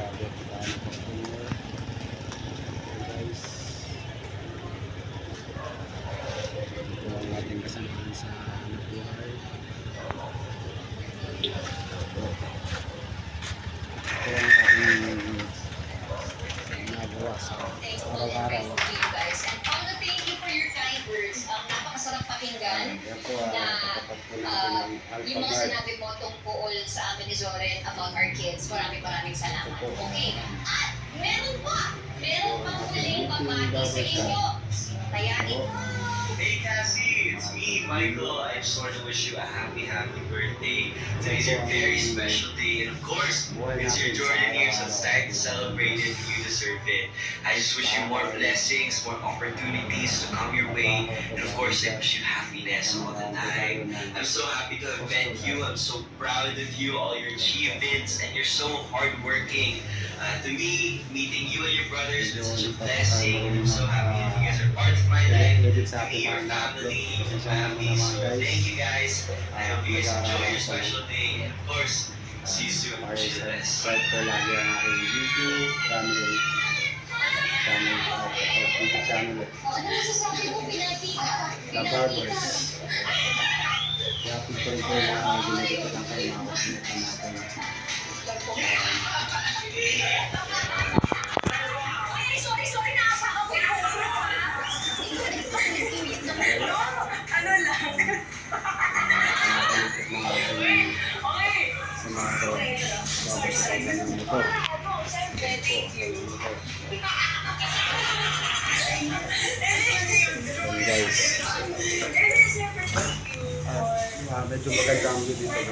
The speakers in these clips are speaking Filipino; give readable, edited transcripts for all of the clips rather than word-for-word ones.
nag-abot tayo ng customer. Guys, ito ang ating kasamahan sa buhay. Ito ang ating ginagawa sa araw-araw. Napakasarap pakinggan na yung mga sinabi mo tungkol sa amin ni Zoren about our kids. Maraming salamat. Okay? At meron pang huling pamati sa inyo. Tayanin mo. Hey Cassie, it's me, Michael. I just want to wish you a happy birthday. Today's your very special day, and of course, it's your Jordan year, so it's time to celebrate it. You deserve it. I just wish you more blessings, more opportunities to come your way, and of course, I wish you happiness all the time. I'm so happy to have met you. I'm so proud of you, all your achievements, and you're so hardworking. To me, meeting you and your brothers is such a blessing, and I'm so happy that you guys are part of my life. To me, your family, your family. So thank you guys. I hope you guys enjoy your special day, and of course, see you soon. Wish you the best. Subscribe ko lagi ang aking YouTube channel. YouTube channel. Ano masasabi mo pinati? The Barbers. Kaya po ito yung mga ginagawa ng kayo mga kusinita natin. Sorry na ako. Ano lang? Sa mga babas sa ng motor. Thank you. So guys, medyo maganda ang video dito.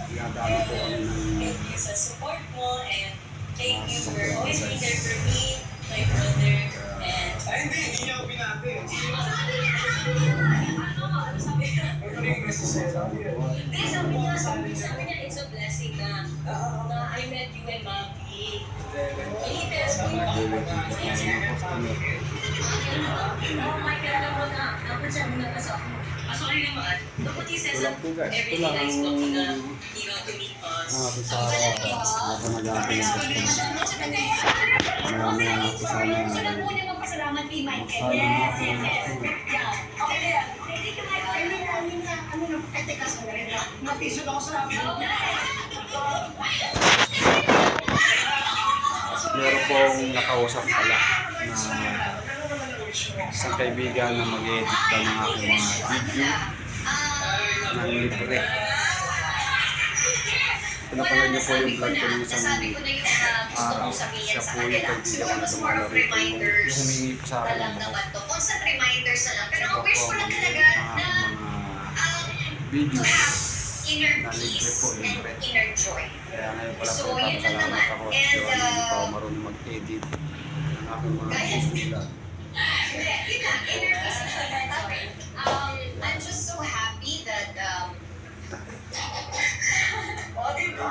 Ginadaan po kami ng Thank you sa support mo and thank you for always being there for me, my brother, and Hindi niya pinati. sabi niya, it's a blessing na I met you and Mami. Pilipinas ko yung oh my God, alam mo na, napansin mo na kasi ako. Sorry naman, look what he says that every day he's talking to meet us. sa ako nag-aapin ng customer. Marami ang ako sana muna magpasalamat kay Michael. Yes. Yeah. Okay, there. Thank you, Michael. Matisod ako sa meron pong nakausap pala na isang kaibigan na mag-edit ka ng aking mga video ng libre. Pinapanood niyo po yung vlog ko ng isang araw. Siya po yung kaibigan ko na tumalo rito yung humingi po sa akin ng mga constant reminders na lang. Pero siya ang wish ko po lang ang talaga mag-edit ng na aking mga videos inner na libre peace po, and libre. inner joy. Kaya ngayon pala So, po yun lang papasalamat naman. ako And, kasi hindi pa ako marunong mag-edit ng aking mga video. Inner peace and inner joy. I'm just so happy that diba?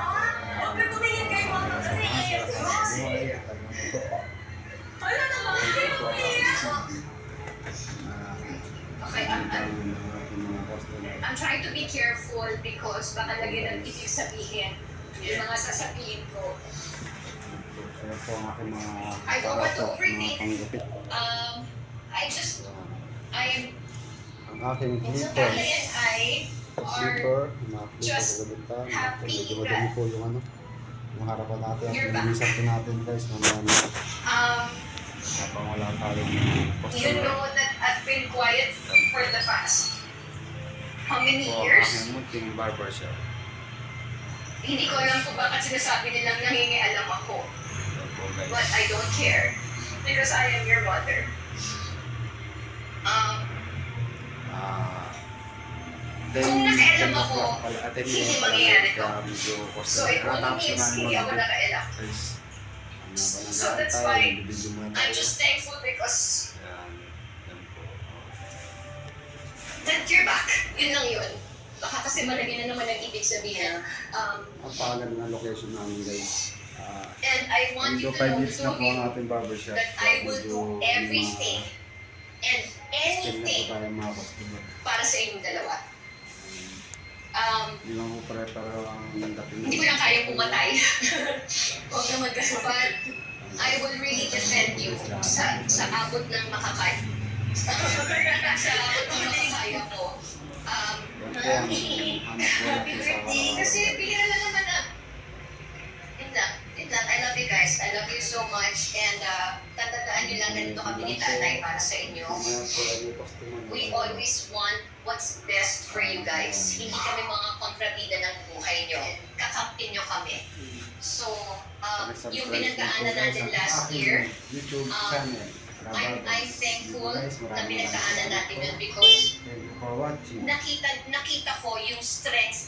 Huwag tumingin kay Mama kasi wala naman, hindi mo umiyak. Okay, I'm trying to be careful because baka lagyan ng ibig sabihin yung mga sasabihin ko. Kaya po ang aking mga I don't want to mga overthink. panggupit. I am, Ang aking Pamela clippers. and I are Clipper, mga clipper just sa gabita. happy Medyo madami po yung ano. Yung harapan natin. At You're back. nilisan po natin guys. Mamaya habang wala tayo ng you customer. know that I've been quiet for the past how many Po ang years? aking munting barbershop. Hindi ko alam kung bakit sinasabi nilang nangingialam ako. Yan po guys. But I don't care because I am your mother. Kung nakialam ako, hindi mangyayari to. So it only means hindi ako nakialam. So that's why I'm just thankful because that you're back. Yun lang yun. Baka kasi malagyan na naman ang ibig sabihin. Ang pangaganda ng location namin guys. And I want you Medyo to 5 know years na po ang too ating barbershop. that I will do everything and Still na po anything tayo mga customer. para sa inyong dalawa. Hindi lang po pare-pareho ang Hindi ko na kaya pumatay. Huwag naman kasi. But I will really defend you sa abot ng makakaya. Sa abot ng makakaya ko. Yan po ang hanap po natin sa araw-araw. Kasi bihira lang naman na. Yun lang. I love you guys. I love you so much. And tatandaan nyo lang ganito kami ni tatay para sa inyo. Mamaya po ay may customer na We tayo. always want what's best for you guys. Hindi kami mga kontrabida ng buhay nyo. Kakampi nyo kami. So, yung pinagdaanan natin last year, YouTube channel. I'm thankful na pinagdaanan natin yun because Thank you for watching. nakita ko yung strength